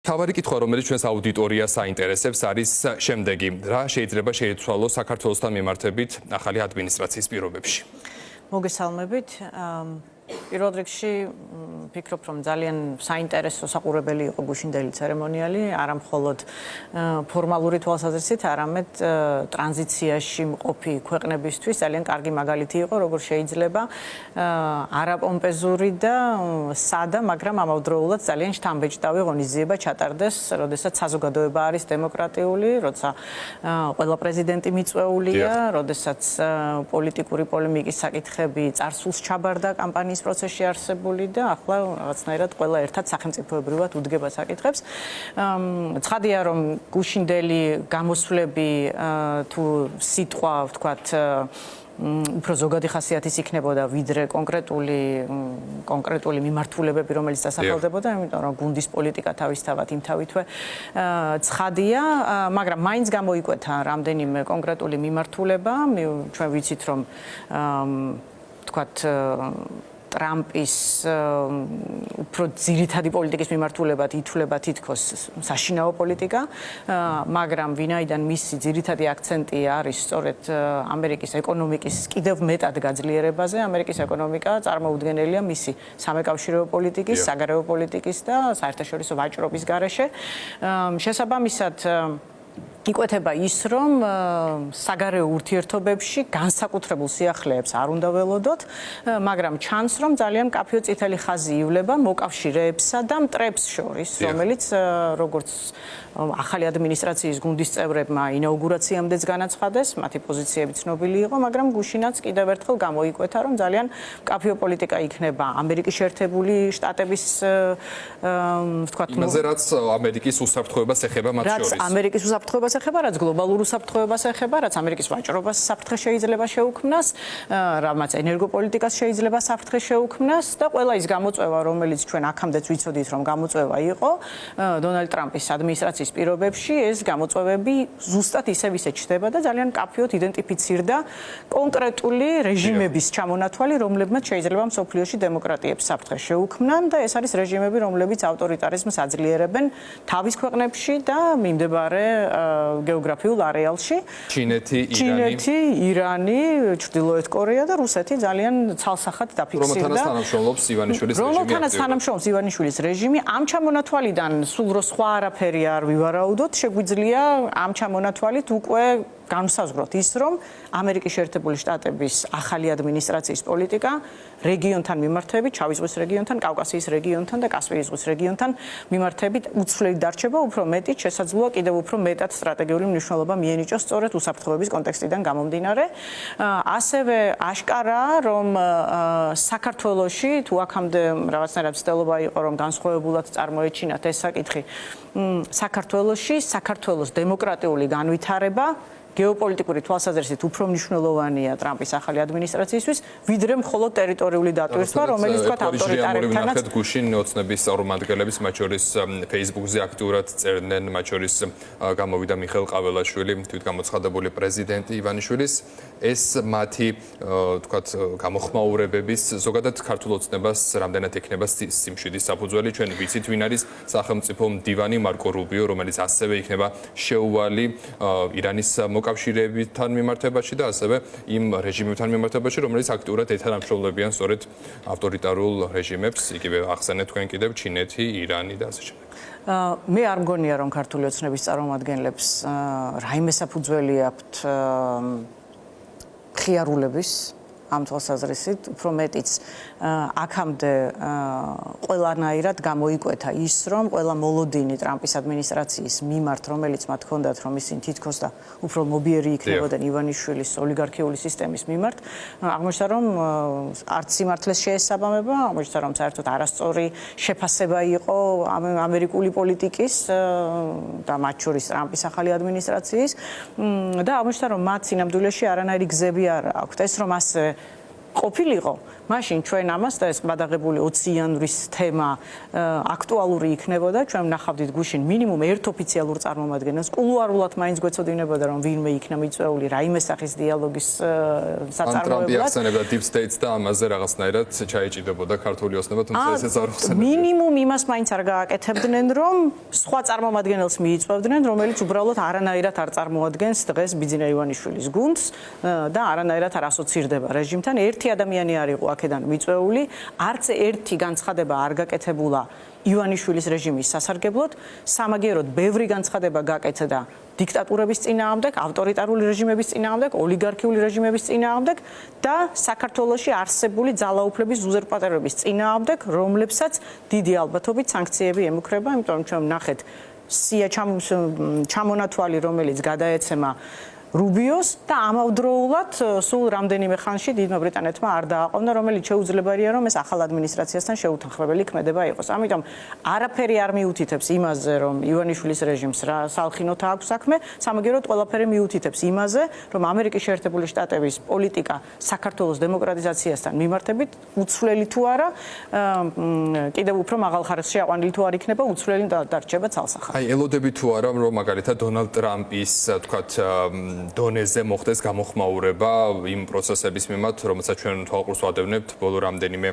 თავარი კითხვა, რომელიც ჩვენს აუდიტორიას აინტერესებს, არის შემდეგი. რა შეიძლება შეიცვალოს საქართველოსთან მიმართებით ახალი ადმინისტრაციის პირობებში? მოგესალმებით. პირველ რიგში ვფიქრობ, რომ ძალიან საინტერესო საყურებელი იყო გუშინდელი ცერემონიალი, არა მხოლოდ ფორმალური თვალსაზრისით, არამედ ტრანზიციაში მყოფი ქვეყნებისთვის ძალიან კარგი მაგალითი იყო, როგორ შეიძლება არაპომპეზური და სადა, მაგრამ ამავდროულად ძალიან შთამბეჭდავი ღონისძიება ჩატარდეს, როდესაც საზოგადოება არის დემოკრატიული, როცა ყველა პრეზიდენტი მიწვეულია, როდესაც პოლიტიკური პოლემიკის საკითხები წარსულს ჩაბარდა კამპანიის პროცესში არსებული და ახლა რაღაცნაირად ყველა ერთად სახელმწიფოებრივად უდგება საკითხებს. ცხადია, რომ გუშინდელი გამოსვლები თუ სიტყვა, ვთქვათ, უფრო ზოგადი ხასიათის იქნებოდა ვიდრე კონკრეტული მიმართულებები, რომელიც დასახელდებოდა, იმიტომ რომ გუნდის პოლიტიკა თავისთავად იმთავითვე ცხადია, მაგრამ მაინც გამოიკვეთა რამდენიმე კონკრეტული მიმართულება. ჩვენ ვიცით, რომ ვთქვათ ტრამპის უფრო ძირითადი პოლიტიკის მიმართულებად ითვლება თითქოს საშინაო პოლიტიკა, მაგრამ ვინაიდან მისი ძირითადი აქცენტი არის სწორედ ამერიკის ეკონომიკის კიდევ მეტად გაძლიერებაზე, ამერიკის ეკონომიკა წარმოუდგენელია მისი სამეკავშირეო პოლიტიკის, საგარეო პოლიტიკის და საერთაშორისო ვაჭრობის გარეშე. შესაბამისად იკვეთება ის, რომ საგარეო ურთიერთობებში განსაკუთრებულ სიახლეებს არ უნდა ველოდოთ, მაგრამ ჩანს, რომ ძალიან მკაფიო წითელი ხაზი ივლება მოკავშირეებსა და მტრებს შორის, რომელიც როგორც ახალი ადმინისტრაციის გუნდის წევრებმა ინაუგურაციამდეც განაცხადეს, მათი პოზიციები ცნობილი იყო, მაგრამ გუშინაც კიდევ ერთხელ გამოიკვეთა, რომ ძალიან მკაფიო პოლიტიკა იქნება ამერიკის შეერთებული შტატების ვთქვათ, იმაზე, რაც ამერიკის უსაფრთხოებას ეხება მათ შორის. რაც ამერიკის უსაფრთხოებას ეხება, რაც გლობალურ უსაფრთხოებას ეხება, რაც ამერიკის ვაჭრობას საფრთხე შეიძლება შეუქმნას, რამაც ენერგოპოლიტიკას შეიძლება საფრთხე შეუქმნას და ყველა ის გამოწვევა, რომელიც ჩვენ აქამდეც ვიცოდით, რომ გამოწვევა იყო დონალდ ტრამპის ადმინისტრაციის პირობებში, ეს გამოწვევები ზუსტად ისე ჩნდება და ძალიან მკაფიოდ იდენტიფიცირდა კონკრეტული რეჟიმების ჩამონათვალი, რომლებმაც შეიძლება მსოფლიოში დემოკრატიებს საფრთხე შეუქმნან და ეს არის რეჟიმები, რომლებიც ავტორიტარიზმს აძლიერებენ თავის ქვეყნებში და მიმდებარე გეოგრაფიულ არეალში. ჩინეთი, ირანი, ჩრდილოეთ კორეა და რუსეთი ძალიან ცალსახად დაფიქსირდა. რომელთანაც თანამშრომლობს ივანიშვილის რეჟიმი. რომელთანაც თანამშრომლობს ივანიშვილის რეჟიმი. ამ ჩამონათვალიდან სულ რო სხვა არაფერი არ ვივარაუდოთ, შეგვიძლია ამ ჩამონათვალით უკვე განსაზღვროთ ის, რომ ამერიკის შეერთებული შტატების ახალი ადმინისტრაციის პოლიტიკა რეგიონთან მიმართებით, შავი ზღვის რეგიონთან, კავკასიის რეგიონთან და კასპიის ზღვის რეგიონთან მიმართებით უცვლელი დარჩება, უფრო მეტიც შესაძლოა კიდევ უფრო მეტად სტრატეგიული მნიშვნელობა მიენიჭოს სწორედ უსაფრთხოების კონტექსტიდან გამომდინარე. ასევე აშკარაა, რომ საქართველოში თუ აქამდე რაღაცნაირად ცდელობა იყო, რომ განსხვავებულად წარმოეჩინათ ეს საკითხი, საქართველოს დემოკრატიული განვითარება გეოპოლიტიკური თვალსაზრისით უფრო მნიშვნელოვანია ტრამპის ახალი ადმინისტრაციისთვის, ვიდრე მხოლოდ ტერიტორიული დატვირთვა, რომელიც თქვა ავტორიტარებთანაც გუშინ ოცნების წარმომადგენლების, მათ შორის Facebook-ზე აქტიურად წერდნენ, მათ შორის გამოვიდა მიხეილ ყაველაშვილი, თვითგამოცხადებული პრეზიდენტი ივანიშვილის, ეს მათი თქვათ გამოხმაურებების ზოგადად ქართულ ოცნებას რამდენად ექნება სიმშვიდის საფუძველი. ჩვენ ვიცით, ვინ არის სახელმწიფო მდივანი მარკო რუბიო, რომელიც ასევე იქნება შეუვალი ირანის მოკავშირეებთან მიმართებაში და ასევე იმ რეჟიმებთან მიმართებაში, რომელიც აქტიურად ეთანამშრომლებიან სწორედ ავტორიტარულ რეჟიმებს, იგივე ახსენეთ თქვენ კიდევ ჩინეთი, ირანი და ასე შემდეგ. მე არ მგონია, რომ ქართული ოცნების წარმომადგენლებს რაიმე საფუძველი აქვთ ხიარულების ამ თვალსაზრისით, უფრო მეტიც აქამდე ყველანაირად გამოიკვეთა ის, რომ ყველა მოლოდინი ტრამპის ადმინისტრაციის მიმართ, რომელიც მათ ჰქონდათ, რომ ისინი თითქოს და უფრო მობიერი იქნებოდნენ ივანიშვილის ოლიგარქიული სისტემის მიმართ, აღმოჩნდა, რომ არც სიმართლეს შეესაბამება, აღმოჩნდა, რომ საერთოდ არასწორი შეფასება იყო ამერიკული პოლიტიკის და მათ შორის ტრამპის ახალი ადმინისტრაციის და აღმოჩნდა, რომ მათ სინამდვილეში არანაირი გზები არ აქვთ. ეს რომ ასე ყოფილიყო, მაშინ ჩვენ ამას და ეს გადაღებული 20 იანვრის თემა აქტუალური იქნებოდა, ჩვენ ვნახავდით გუშინ მინიმუმ ერთ ოფიციალურ წარმომადგენელს, კულუარულად მაინც გვეცოდინებოდა რომ ვინმე იქნა მიწვეული რაიმე სახის დიალოგის საწარმოებლად. ტრამპი ახსენებდა deep states და ამაზე რაღაცნაირად ჩაეჭიდებოდა ქართული ოსნობა, თუმცა ესეც არ ხსენებდა. მინიმუმ იმას მაინც არ გააკეთებდნენ, რომ სხვა წარმომადგენელს მიიწვევდნენ, რომელიც უბრალოდ არანაირად არ წარმოადგენს დღეს ბიძინა ივანიშვილის გუნდს და არანაირად არ ასოცირდება რეჟიმთან. ერთი ადამიანი არ იყო აქედან მიწვეული, არც ერთი განცხადება არ გაკეთებულა ივანიშვილის რეჟიმის სასარგებლოდ, სამაგიეროდ ბევრი განცხადება გაკეთდა დიქტატურების წინააღმდეგ, ავტორიტარული რეჟიმების წინააღმდეგ, ოლიგარქიული რეჟიმების წინააღმდეგ და საქართველოში არსებული ძალაუფლების უზურპატორების წინააღმდეგ, რომლებსაც დიდი ალბათობით სანქციები ემუქრება, იმიტომ რომ ჩვენ ვნახეთ სია ჩამონათვალი, რომელიც გადაეცემა რუბიოს და ამავდროულად სულ რამდენიმე ხანში დიდმა ბრიტანეთმა არ დააყოვნა, რომელიც შეუძლებელია რომ ეს ახალ ადმინისტრაციასთან შეუთანხმებელი ქმედება იყოს. ამიტომ არაფერი არ მიუთითებს იმაზე, რომ ივანიშვილის რეჟიმს რა სალხინოთა აქვს საქმე, სამაგიეროდ ყველაფერი მიუთითებს იმაზე, რომ ამერიკის შეერთებული შტატების პოლიტიკა საქართველოს დემოკრატიზაციასთან მიმართებით უცვლელი თუ არა, კიდევ უფრო მაღალ ხარისხში აყვანილი თუ არ იქნება, უცვლელი დარჩება ცალსახად. აი, ელოდები თუ არა, რომ მაგალითად დონალდ ტრამპის, თქვათ, დონეზე მოხდეს გამოხმაურება იმ პროცესების მიმართ, რომელსაც ჩვენ თვალყურს ვადევნებთ ბოლო რამდენიმე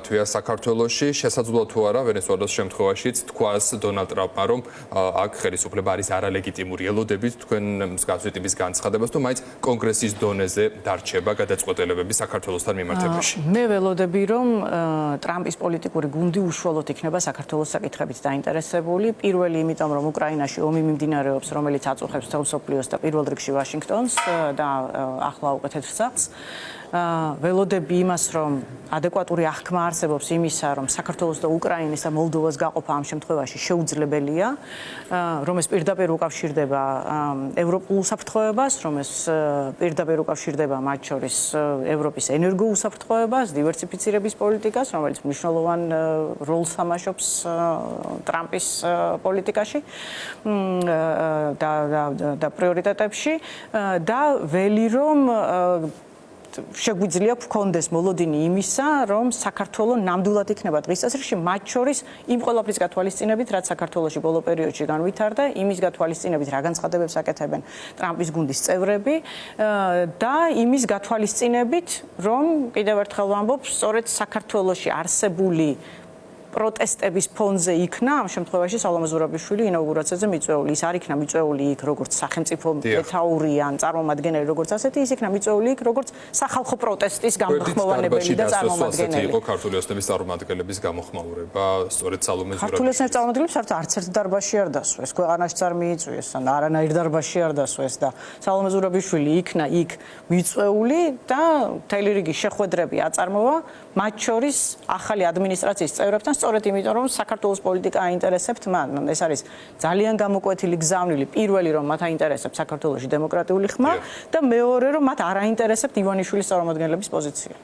თვეა საქართველოში, შესაძლოა თუ არა ვენესუელას შემთხვევაშიც თქვას დონალდ ტრამპმა, რომ აქ ხელისუფლება არის არალეგიტიმური ელოდებით თქვენ მსგავსი ტიპის განცხადებას, თუ მაინც კონგრესის დონეზე დარჩება გადაწყვეტილებები საქართველოსთან მიმართებაში. მე ველოდები, რომ ტრამპის პოლიტიკური გუნდი უშუალოდ იქნება საქართველოს საკითხებით დაინტერესებული. პირველი, იმიტომ რომ უკრაინაში ომი მიმდინარეობს, რომელიც აწუხებს მთელ მსოფლიოს და პირველ რიგში ვაშინგტონს და ახლა უკეთებს სახლს. ველოდები იმას, რომ ადეკვატური აღქმა არსებობს იმისა, რომ საქართველოს და უკრაინის და მოლდოვას გაყოფა ამ შემთხვევაში შეუძლებელია, რომ ეს პირდაპირ უკავშირდება ევროპულ უსაფრთხოებას, რომ ეს პირდაპირ უკავშირდება მათ შორის ევროპის ენერგო უსაფრთხოებას, დივერსიფიცირების პოლიტიკას, რომელიც მნიშვნელოვან როლს თამაშობს ტრამპის პოლიტიკაში და პრიორიტეტებში და ველი რომ შეგვიძლია გქონდეს მოლოდინი იმისა, რომ საქართველო ნამდვილად იქნება დღის წესრიგში, მათ შორის იმ ყველაფრის გათვალისწინებით, რაც საქართველოში ბოლო პერიოდში განვითარდა, იმის გათვალისწინებით, რა განცხადებებს აკეთებენ ტრამპის გუნდის წევრები და იმის გათვალისწინებით, რომ კიდევ ერთხელ ვამბობ, სწორედ საქართველოში არსებული პროტესტების ფონზე იქნა ამ შემთხვევაში სალომე ზურაბიშვილი ინაუგურაციაზე მიწვეული. ის არ იქნა მიწვეული იქ როგორც სახელმწიფო მეთაური ან წარმომადგენელი როგორც ასეთი, ის იქნა მიწვეული იქ როგორც სახალხო პროტესტის გამოხმოვანებელი და წარმომადგენელი. იყო ქართული ოსნების წარმომადგენლების გამოხმაურება, სწორედ სალომე ზურაბიშვილი. ქართული ოსნების წარმომადგენლებს არც ერთ დარბაზში არ დასვეს, ქვეყანაშიც არ მიიწვიეს, ან არანაირ დარბაზში არ დასვეს და სალომე ზურაბიშვილი იქნა იქ მიწვეული და მთელი რიგი შეხვედრები აწარმოა, მათ შორის ახალი ადმინისტრაციის წევრებთან, სწორედ იმიტომ, რომ საქართველოს პოლიტიკა აინტერესებთ მან. ეს არის ძალიან გამოკვეთილი გზავნილი. პირველი, რომ მათ აინტერესებთ საქართველოში დემოკრატიული ხმა და მეორე, რომ მათ არ აინტერესებთ ივანიშვილის წარმომადგენლების პოზიცია.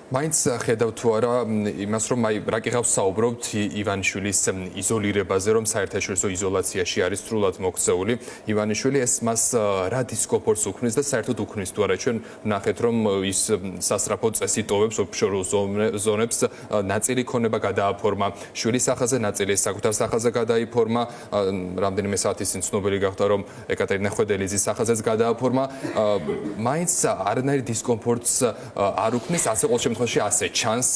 მაინც ხედავ თუ არა იმას, რომ აი რა კითხავს საუბრობთ ივანიშვილის იზოლირებაზე, რომ საერთაშორისო იზოლაციაში არის სრულად მოქცეული. ივანიშვილი ეს მას რა დისკომფორტს უქმნის და საერთოდ უქმნის თუ არა. ჩვენ ვნახეთ, რომ ის სასწრაფო წესით ტოვებს ოფშორულ ზონებს, ნაწილი ქონება გადააფორმა შვილის სახაზე, ნაწილი საკუთარ სახაზე გადაიფორმა. რამდენიმე საათის წინ ცნობილი გახდა, რომ ეკატერინე ხვედელიძის სახაზეც გადააფორმა. მაინც არანაირ დისკომფორტს არ უქმნის, ასე ყოველ შემთხვევაში ასე ჩანს,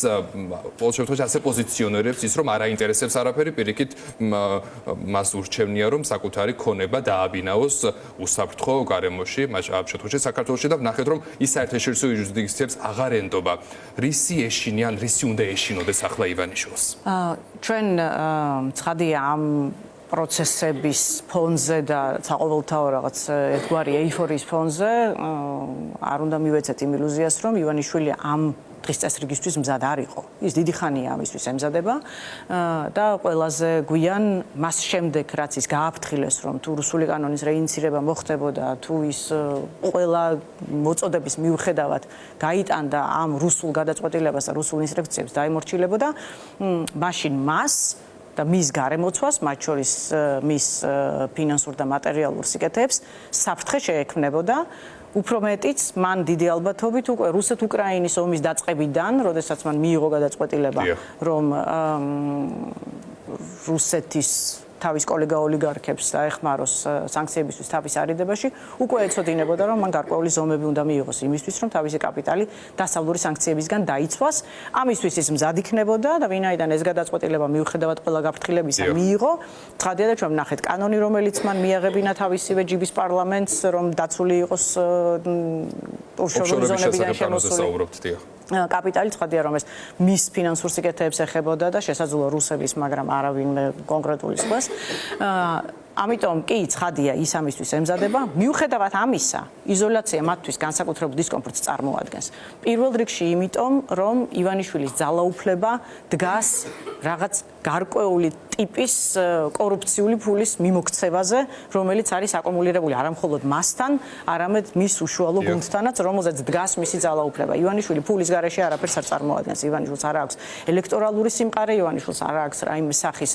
ყოველ შემთხვევაში ასე პოზიციონირებს ის, რომ არ აინტერესებს არაფერი, პირიქით მას ურჩევნია, რომ საკუთარი ქონება დააბინაოს უსაფრთხო გარემოში, ამ შემთხვევაში საქართველოში და ვნახეთ, რომ ის საერთაშორისო იურისდიქციებს აღარ ენდობა. რისი ეშინიან, რისი უნდა ეშინოდეს ახლა ივანიშვილს? ჩვენ ცხადია ამ პროცესების ფონზე და საყოველთაო რაღაც ერთგვარი ეიფორიის ფონზე არ უნდა მივეცეთ იმ ილუზიას, რომ ივანიშვილი ამ დღის წესრიგისთვის მზად არ იყო. ის დიდი ხანია ამისთვის ემზადება და ყველაზე გვიან მას შემდეგ, რაც ის გააფრთხილეს, რომ თუ რუსული კანონის რეინიცირება მოხდებოდა, თუ ის ყველა მოწოდების მიუხედავად გაიტანდა ამ რუსულ გადაწყვეტილებას და რუსულ ინსტრუქციებს დაემორჩილებოდა, მაშინ მას და მის გარემოცვას, მათ შორის მის ფინანსურ და მატერიალურ სიკეთეებს საფრთხე შეექმნებოდა. უფრო მეტიც მან დიდი ალბათობით უკვე რუსეთ-უკრაინის ომის დაწყებიდან, როდესაც მან მიიღო გადაწყვეტილება, რომ რუსეთის თავის კოლეგა ოლიგარქებს დაეხმაროს სანქციებისთვის თავის არიდებაში, უკვე ეცოდინებოდა, რომ მან გარკვეული ზომები უნდა მიიღოს იმისთვის, რომ თავისი კაპიტალი დასავლური სანქციებისგან დაიცვას. ამისთვის ის მზად იქნებოდა და ვინაიდან ეს გადაწყვეტილება მიუხედავად ყველა გაფრთხილებისა მიიღო, ცხადია და ჩვენ ვნახეთ კანონი, რომელიც მან მიაღებინა თავისივე ჯიბის პარლამენტს, რომ დაცული იყოს ოფშორული ზონებიდან შემოსული კაპიტალი, ცხადია, რომ ეს მის ფინანსურ სიკეთეებს ეხებოდა და შესაძლოა რუსების, მაგრამ არავინ კონკრეტული სხვას. ამიტომ კი ცხადია ის ამისთვის ემზადება. მიუხედავად ამისა, იზოლაცია მათთვის განსაკუთრებულ დისკომფორტს წარმოადგენს. პირველ რიგში იმიტომ, რომ ივანიშვილის ძალაუფლება დგას რაღაც გარკვეული ტიპის კორუფციული ფულის მიმოქცევაზე, რომელიც არის აკუმულირებული არა მხოლოდ მასთან, არამედ მის უშუალო გუნდთანაც, რომელზეც დგას მისი ძალაუფლება. ივანიშვილი ფულის გარეშე არაფერს არ წარმოადგენს. ივანიშვილს არ აქვს ელექტორალური სიმყარე, ივანიშვილს არ აქვს რაიმე სახის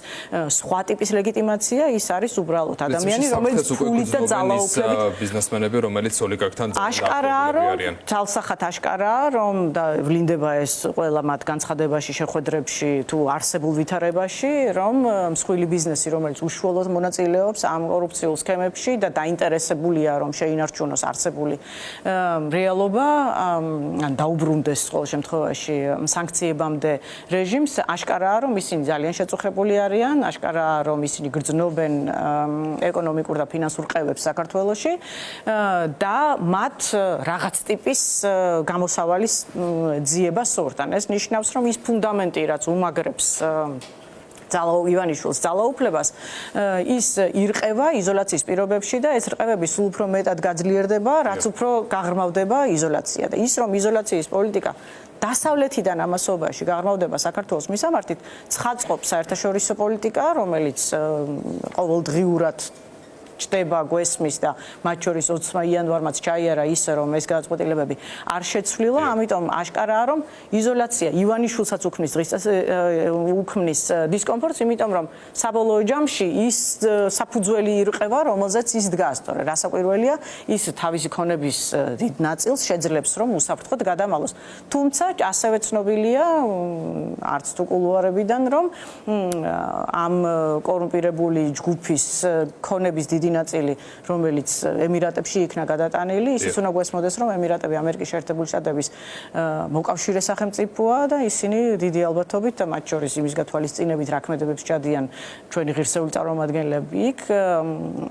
სხვა ტიპის ლეგიტიმაცია, ის არის უბრალოდ ადამიანი, რომელიც ფულით და ძალაუფლებით ბიზნესმენები, რომელიც ოლიგარქთან აშკარაა, რომ ძალსახად აშკარაა, რომ და ვლინდება ეს ყველა მათ განცხადებაში, შეხვედრებში თუ არსებულ ვითარებაში, რომ მსხვილი ბიზნესი, რომელიც უშუალოდ მონაწილეობს ამ კორუფციულ სქემებში და დაინტერესებულია, რომ შეინარჩუნოს არსებული რეალობა, ან დაუბრუნდეს ყოველ შემთხვევაში სანქციებამდე რეჟიმს, აშკარაა, რომ ისინი ძალიან შეწუხებული არიან, აშკარაა, რომ ისინი გრძნობენ ეკონომიკურ და ფინანსურ ყევებს საქართველოში და მათ რაღაც ტიპის გამოსავალის ძიება სურთან. ეს ნიშნავს, რომ ის ფუნდამენტი, რაც უმაგრებს ივანიშვილს ძალაუფლებას, ის ირყევა იზოლაციის პირობებში და ეს რყევები სულ უფრო მეტად გაძლიერდება, რაც უფრო გაღრმავდება იზოლაცია და ის, რომ იზოლაციის პოლიტიკა დასავლეთიდან ამასობაში გაღრმავდება საქართველოს მისამართით, ცხადწყობს საერთაშორისო პოლიტიკა, რომელიც ყოველდღიურად ჩდება გვესმის და მათ შორის 20 იანვარმაც ჩაიარა ისე, რომ ეს გადაწყვეტილებები არ შეცვლილა, ამიტომ აშკარაა, რომ იზოლაცია ივანიშვილსაც უქმნის დისკომფორტს, იმიტომ რომ საბოლოო ჯამში ის საფუძველი ირყევა, რომელზეც ის დგას. თორე რასაკვირველია, ის თავისი ქონების დიდ ნაწილს შეძლებს, რომ უსაფრთხოდ გადამალოს. თუმცა ასევე ცნობილია, არც თუ კულუარებიდან, რომ ამ კორუმპირებული ჯგუფის ქონების დიდი ნაწილი, რომელიც ემირატებში იქნა გადატანილი, ისიც უნდა გვესმოდეს, რომ ემირატები ამერიკის შეერთებული შტატების მოკავშირე სახელმწიფოა და ისინი დიდი ალბათობით და მათ შორის იმის გათვალისწინებით რა ქმედებებს ჩადიან ჩვენი ღირსეული წარმომადგენლები იქ,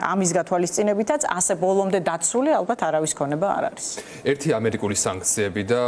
ამის გათვალისწინებითაც ასე ბოლომდე დაცული ალბათ არავის ქონება არ არის. ერთი ამერიკული სანქციები და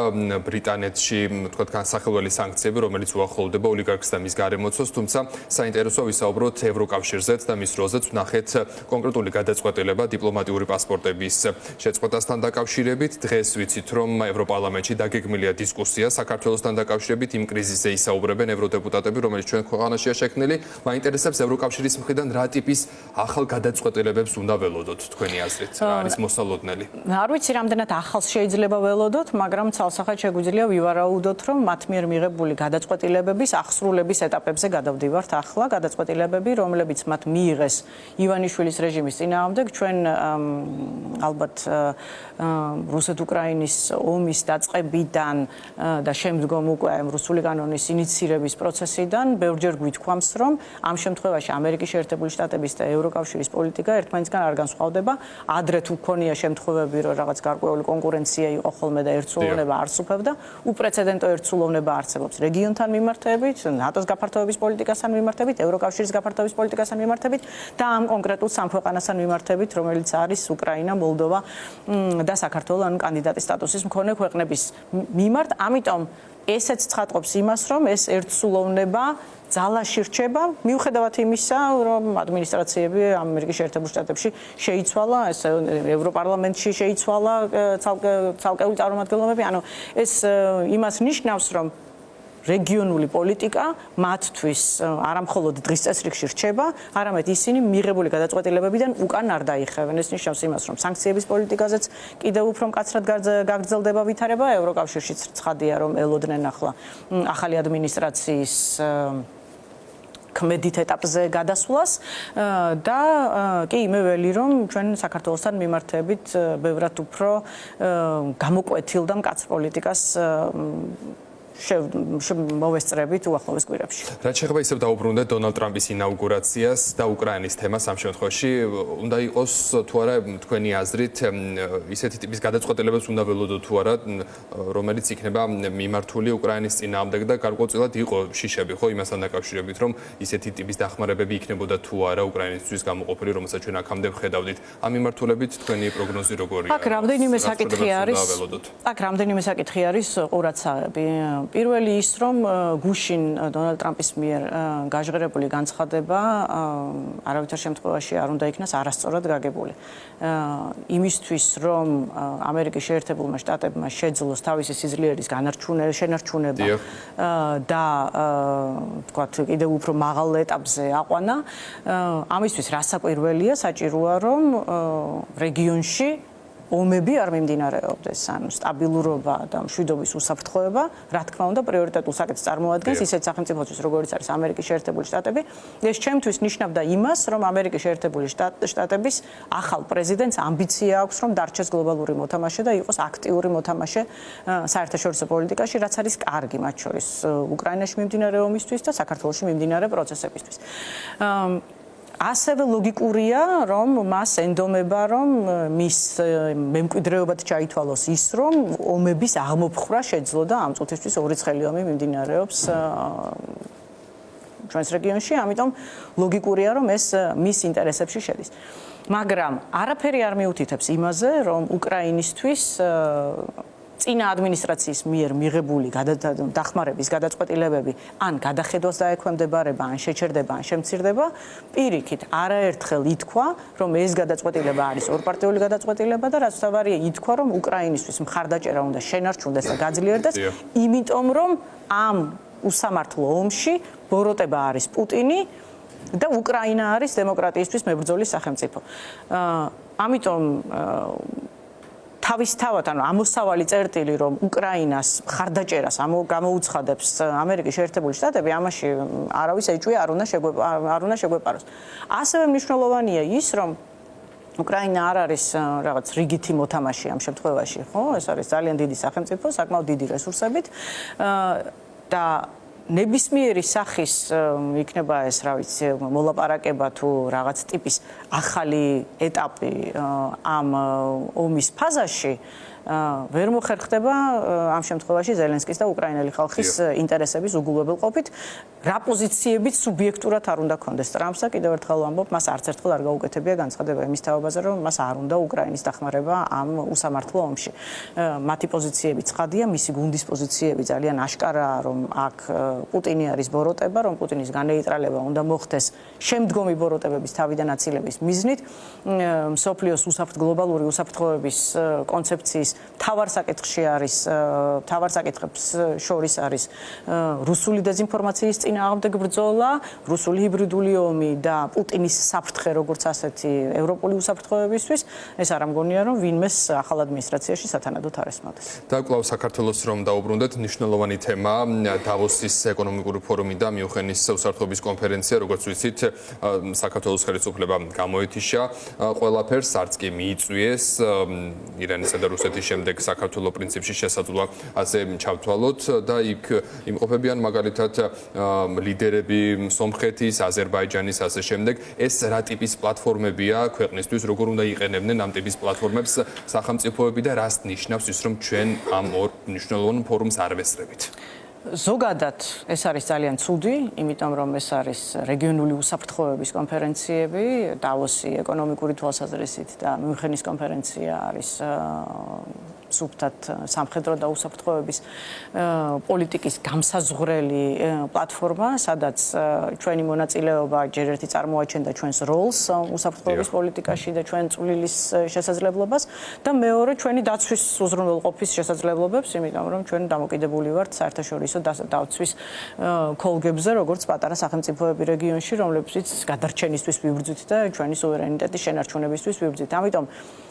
ბრიტანეთში, თქვათ, განსახილველი სანქციები, რომელიც უახლოვდება ოლიგარქს და მის გარემოცვას, თუმცა საინტერესოა ვისაუბროთ ევროკავშირზეც და მის როლზეც ვნახეთ კონკრეტული გადაწყვეტილება დიპლომატიური პასპორტების შეწყვეტასთან დაკავშირებით. დღეს ვიცით, რომ ევროპარლამენტში დაგეგმილია დისკუსია საქართველოსთან დაკავშირებით, იმ კრიზისზე ისაუბრებენ ევროდეპუტატები, რომელიც ჩვენ ქვეყანაშია შექმნილი. მაინტერესებს ევროკავშირის მხრიდან რა ტიპის ახალ გადაწყვეტილებებს უნდა ველოდოთ თქვენი აზრით? რა არის მოსალოდნელი? არ ვიცი, რამდენად ახალს შეიძლება ველოდოთ, მაგრამ ცალსახად შეგვიძლია ვივარაუდოთ, რომ მათ მიერ მიღებული გადაწყვეტილებების აღსრულების ეტაპებზე გადავდივართ ახლა. გადაწყვეტილებები, რომლებიც მათ მიიღეს ივანიშვილის რეჟიმის წინააღმდეგ, ჩვენ ალბათ რუსეთ-უკრაინის ომის დაწყებიდან და შემდგომ უკვე რუსული კანონის ინიციირების პროცესიდან ბევრჯერ გვითქვამს, რომ ამ შემთხვევაში ამერიკის შეერთებული შტატების და ევროკავშირის პოლიტიკა ერთმანეთისგან არ განსხვავდება. ადრე თუ ქონია შემთხვევები, რომ რაღაც გარკვეული კონკურენცია იყო ხოლმე და ერთსულოვნება არ სუფევდა, უპრეცედენტო ერთსულოვნება არსებობს რეგიონთან მიმართებით, ნატოს გაფართოების პოლიტიკასთან მიმართებით, ევროკავშირის გაფართოების პოლიტიკასთან მიმართებით და ამ კონკრეტულ სამქვეყანასთან მიმართებით, რომელიც არის უკრაინა, მოლდოვა და საქართველო, ანუ კანდიდატის სტატუსის მქონე ქვეყნების მიმართ. ამიტომ ესეც ცხადყოფს იმას, რომ ეს ერთსულოვნება ძალაში რჩება, მიუხედავად იმისა, რომ ადმინისტრაციები ამერიკის შეერთებულ შტატებში შეიცვალა, ეს ევროპარლამენტში შეიცვალა ცალკეული წარმომადგენლობები, ანუ ეს იმას ნიშნავს, რომ რეგიონული პოლიტიკა მათთვის არამხოლოდ დღის წესრიგში რჩება, არამედ ისინი მიღებული გადაწყვეტილებებიდან უკან არ დაიხევენ. ეს ნიშნავს იმას, რომ სანქციების პოლიტიკაზეც კიდევ უფრო მკაცრად გაგრძელდება ვითარება. ევროკავშირშიც ცხადია, რომ ელოდნენ ახლა ახალი ადმინისტრაციის ქმედით ეტაპზე გადასვლას და კი იმეველი რომ ჩვენ საქართველოსთან მიმართებით ბევრად უფრო გამოკვეთილ და მკაცრ პოლიტიკას მოვესწრებით უახლოეს კვირებში. რაც შეეხება ისევ დაუბრუნდეთ დონალდ ტრამპის ინაუგურაციას და უკრაინის თემას ამ შემთხვევაში უნდა იყოს თუ არა თქვენი აზრით ისეთი ტიპის გადაწყვეტილებებს უნდა ველოდოთ თუ არა რომელიც იქნება მიმართული უკრაინის წინააღმდეგ და გარკვეულწილად იყო შიშები ხო იმასთან დაკავშირებით რომ ისეთი ტიპის დახმარებები იქნებოდა თუ არა უკრაინისთვის გამოყოფილი რომელსაც ჩვენ აქამდე ვხედავდით ამ მიმართულებით თქვენი პროგნოზი როგორია? აქ რამდენიმე საკითხი არის ყურაცავები. პირველი ის რომ გუშინ დონალდ ტრამპის მიერ გაჟღერებული განცხადება არავითარ შემთხვევაში არ უნდა იქნას არასწორად გაგებული. იმისთვის რომ ამერიკის შეერთებულმა შტატებმა შეძლოს თავისი სიძლიერის შენარჩუნება და თქვათ კიდევ უფრო მაღალ ეტაპზე აყვანა, ამისთვის რასაკვირველია საჭიროა რომ რეგიონში ომები არ მიმდინარეობდეს, ანუ სტაბილურობა და მშვიდობის უსაფრთხოება, რა თქმა უნდა, პრიორიტეტულ საკითხს წარმოადგენს ისეთ სახელმწიფოთვის, როგორც არის ამერიკის შეერთებული შტატები. ეს ჩემთვის ნიშნავდა იმას, რომ ამერიკის შეერთებული შტატების ახალ პრეზიდენტს ამბიცია აქვს, რომ დარჩეს გლობალური მოთამაშე და იყოს აქტიური მოთამაშე საერთაშორისო პოლიტიკაში, რაც არის კარგი მათ შორის უკრაინაში მიმდინარე ომისთვის და საქართველოში მიმდინარე პროცესებისთვის. ასევე ლოგიკურია, რომ მას ენდომება, რომ მის მემკვიდრეობად ჩაითვალოს ის, რომ ომების აღმოფხვრა შეძლო და ამ წუთისთვის ორი ცხელი ომი მიმდინარეობს ჩვენს რეგიონში, ამიტომ ლოგიკურია, რომ ეს მის ინტერესებში შედის. მაგრამ არაფერი არ მიუთითებს იმაზე, რომ უკრაინისთვის წინა ადმინისტრაციის მიერ მიღებული დახმარების გადაწყვეტილებები ან გადახედვას დაექვემდებარება, ან შეჩერდება, ან შემცირდება, პირიქით არაერთხელ ითქვა, რომ ეს გადაწყვეტილება არის ორპარტიული გადაწყვეტილება და რაც თავარია ითქვა, რომ უკრაინისთვის მხარდაჭერა უნდა შენარჩუნდეს და გაძლიერდეს, იმიტომ რომ ამ უსამართლო ომში ბოროტება არის პუტინი და უკრაინა არის დემოკრატიისთვის მებრძოლი სახელმწიფო. ამიტომ თავისთავად, ანუ ამოსავალი წერტილი, რომ უკრაინას მხარდაჭერას გამოუცხადებს ამერიკის შეერთებული შტატები, ამაში არავის ეჭვი არ უნდა შეგვეპაროს. ასევე მნიშვნელოვანია ის, რომ უკრაინა არ არის რაღაც რიგითი მოთამაშე ამ შემთხვევაში, ხო? ეს არის ძალიან დიდი სახელმწიფო, საკმაოდ დიდი რესურსებით და ნებისმიერი სახის იქნება ეს, რა ვიცი, მოლაპარაკება თუ რაღაც ტიპის ახალი ეტაპი ამ ომის ფაზაში ვერ მოხერხდება ამ შემთხვევაში ზელენსკის და უკრაინელი ხალხის ინტერესების უგულებელყოფით, რა პოზიციებით სუბიექტურად არ უნდა კონდეს ტრამპსა, კიდევ ერთხელ ვამბობ, მას არც ერთხელ არ გაუკეთებია განცხადება იმის თაობაზე, რომ მას არ უნდა უკრაინის დახმარება ამ უსამართლო ომში. მათი პოზიციები ცხადია, მისი გუნდის პოზიციები ძალიან აშკარაა, რომ აქ პუტინი არის ბოროტება, რომ პუტინის განეიტრალება უნდა მოხდეს შემდგომი ბოროტებების თავიდან აცილების მიზნით, მსოფლიოს გლობალური უსაფრთხოების კონცეფციის თავარ საკითხებს შორის არის რუსული დეზინფორმაციის წინააღმდეგ ბრძოლა, რუსული ჰიბრიდული ომი და პუტინის საფრთხე როგორც ასეთი ევროპული უსაფრთხოებისთვის, ეს არ ამგონია, რომ ვინმეს ახალ ადმინისტრაციაში სათანადოდ არ ესმოდეს. და კვლავ საქართველოს რომ დაუბრუნდეთ, მნიშვნელოვანი თემა დავოსის ეკონომიკური ფორუმი და მიუნხენის უსაფრთხოების კონფერენცია, როგორც ვიცით, საქართველოს ხელისუფლება გამოეთიშა ყველაფერს, არც კი მიიწვიეს ირანისა და რუსეთის შემდეგ საქართველოს პრინციპში შესაძლოა ასე ჩავთვალოთ და იქ იმყოფებიან მაგალითად ლიდერები სომხეთის, აზერბაიჯანის ასე შემდეგ. ეს რა ტიპის პლატფორმებია ქვეყნისთვის, როგორ უნდა იყენებდნენ ამ ტიპის პლატფორმებს სახელმწიფოები და რას ნიშნავს ის, რომ ჩვენ ამ ორ მნიშვნელოვან ფორუმს არ ვესწრებით? ზოგადად ეს არის ძალიან ცუდი, იმიტომ რომ ეს არის რეგიონული უსაფრთხოების კონფერენციები, დავოსი ეკონომიკური თვალსაზრისით და მიუნხენის კონფერენცია არის სუფთად სამხედრო და უსაფრთხოების პოლიტიკის გამსაზღვრელი პლატფორმა, სადაც ჩვენი მონაწილეობა ჯერ ერთი წარმოაჩენდა ჩვენს როლს უსაფრთხოების პოლიტიკაში და ჩვენ წვლილის შესაძლებლობას და მეორე ჩვენი დაცვის უზრუნველყოფის შესაძლებლობებს, იმიტომ რომ ჩვენ დამოკიდებული ვართ საერთაშორისო დაცვის ქოლგებზე, როგორც პატარა სახელმწიფოები რეგიონში, რომლებიც გადარჩენისთვის ვიბრძვით და ჩვენი სუვერენიტეტის შენარჩუნებისთვის ვიბრძვით. ამიტომ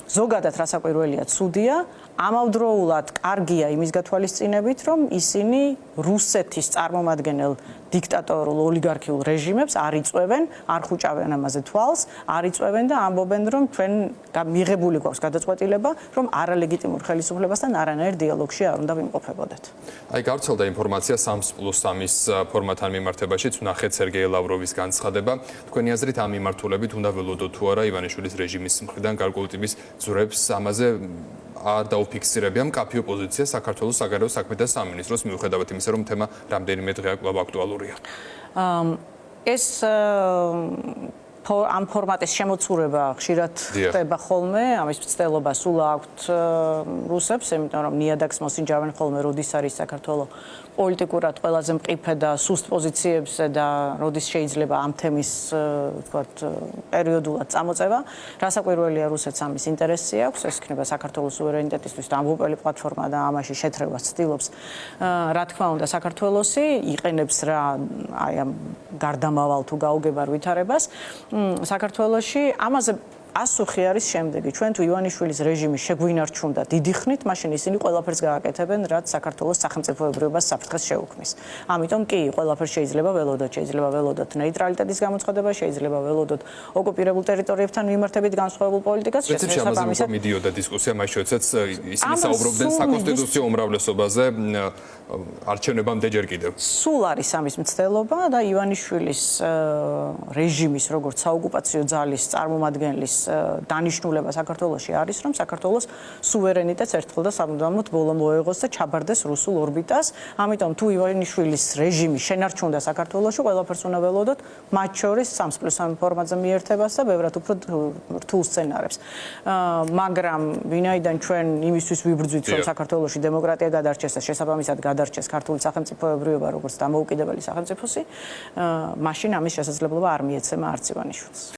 ზოგადად რასაკვირველია, ცუდია, ამ ამავდროულად კარგია იმის გათვალისწინებით, რომ ისინი რუსეთის წარმომადგენელ დიქტატორულ ოლიგარქიულ რეჟიმებს არ იწვევენ, არ ხუჭავენ ამაზე თვალს, არ იწვევენ და ამბობენ, რომ ჩვენ მიღებული გვაქვს გადაწყვეტილება, რომ არალეგიტიმურ ხელისუფლებასთან არანაირ დიალოგში არ უნდა ვიმყოფებოდეთ. აი, გავრცელდა ინფორმაცია 3+3-ის ფორმატთან მიმართებაშიც, ვნახეთ სერგეი ლავროვის განცხადება. თქვენი აზრით ამ მიმართულებით უნდა ველოდოთ თუ არა ივანიშვილის რეჟიმის მხრიდან გარკვეული ტიპის ძვრებს ამაზე არ დაუფიქსირებია მკაფიო პოზიცია საქართველოს საგარეო საქმეთა სამინისტროს მიუხედავად იმისა, რომ თემა რამდენიმე დღეა კვლავ აქტუალურია. ეს ამ ფორმატის შემოცურება ხშირად ხდება ხოლმე, ამის მცდელობა სულ აქვთ რუსებს, იმიტომ რომ ნიადაგს მოსინჯავენ ხოლმე, როდის არის საქართველოს პოლიტიკურად ყველაზე მყიფე და სუსტ პოზიციებზე და როდის შეიძლება ამ თემის ვთქვათ პერიოდულად წამოწევა. რასაკვირველია, რუსეთს ამის ინტერესი აქვს, ეს იქნება საქართველოს სუვერენიტეტისთვის დამღუპელი პლატფორმა და ამაში შეთრევას ცდილობს. რა თქმა უნდა, საქართველოსი იყენებს რა აი ამ გარდამავალ თუ გაუგებარ ვითარებას საქართველოში ამაზე ასუხი არის შემდეგი. ჩვენ თუ ივანიშვილის რეჟიმი შეგვინარჩუნდა დიდი ხნით, მაშინ ისინი ყველაფერს გააკეთებენ, რაც საქართველოს სახელმწიფოებრიობას საფრთხეს შეუქმნის. ამიტომ კი, ყველაფერს შეიძლება ველოდოთ, შეიძლება ველოდოთ ნეიტრალიტეტის გამოცხადება, შეიძლება ველოდოთ ოკუპირებულ ტერიტორიებთან მიმართებით განსხვავებულ პოლიტიკას, შესაბამისად მიდიოდა დისკუსია მას შორის ისინი საუბრობდნენ საკონსტიტუციო უმრავლესობაზე არჩევნებამდე ჯერ კიდევ. სულ არის ამის მცდელობა და ივანიშვილის რეჟიმის როგორც საოკუპაციო ძალის წარმომადგენლის დანიშნულება საქართველოში არის, რომ საქართველოს სუვერენიტეტს ერთხელ და სამუდამოდ ბოლო მოეღოს და ჩაბარდეს რუსულ ორბიტას. ამიტომ თუ ივანიშვილის რეჟიმი შენარჩუნდა საქართველოში, ყველაფერს უნდა ველოდოთ, მათ შორის 3+3 ფორმატზე მიერთებას და ბევრად უფრო რთულ სცენარებს. მაგრამ ვინაიდან ჩვენ იმისთვის ვიბრძვით, რომ საქართველოში დემოკრატია გადარჩეს და შესაბამისად გადარჩეს ქართული სახელმწიფოებრიობა როგორც დამოუკიდებელი სახელმწიფოსი, მაშინ ამის შესაძლებლობა არ მიეცემა არც ივანიშვილს.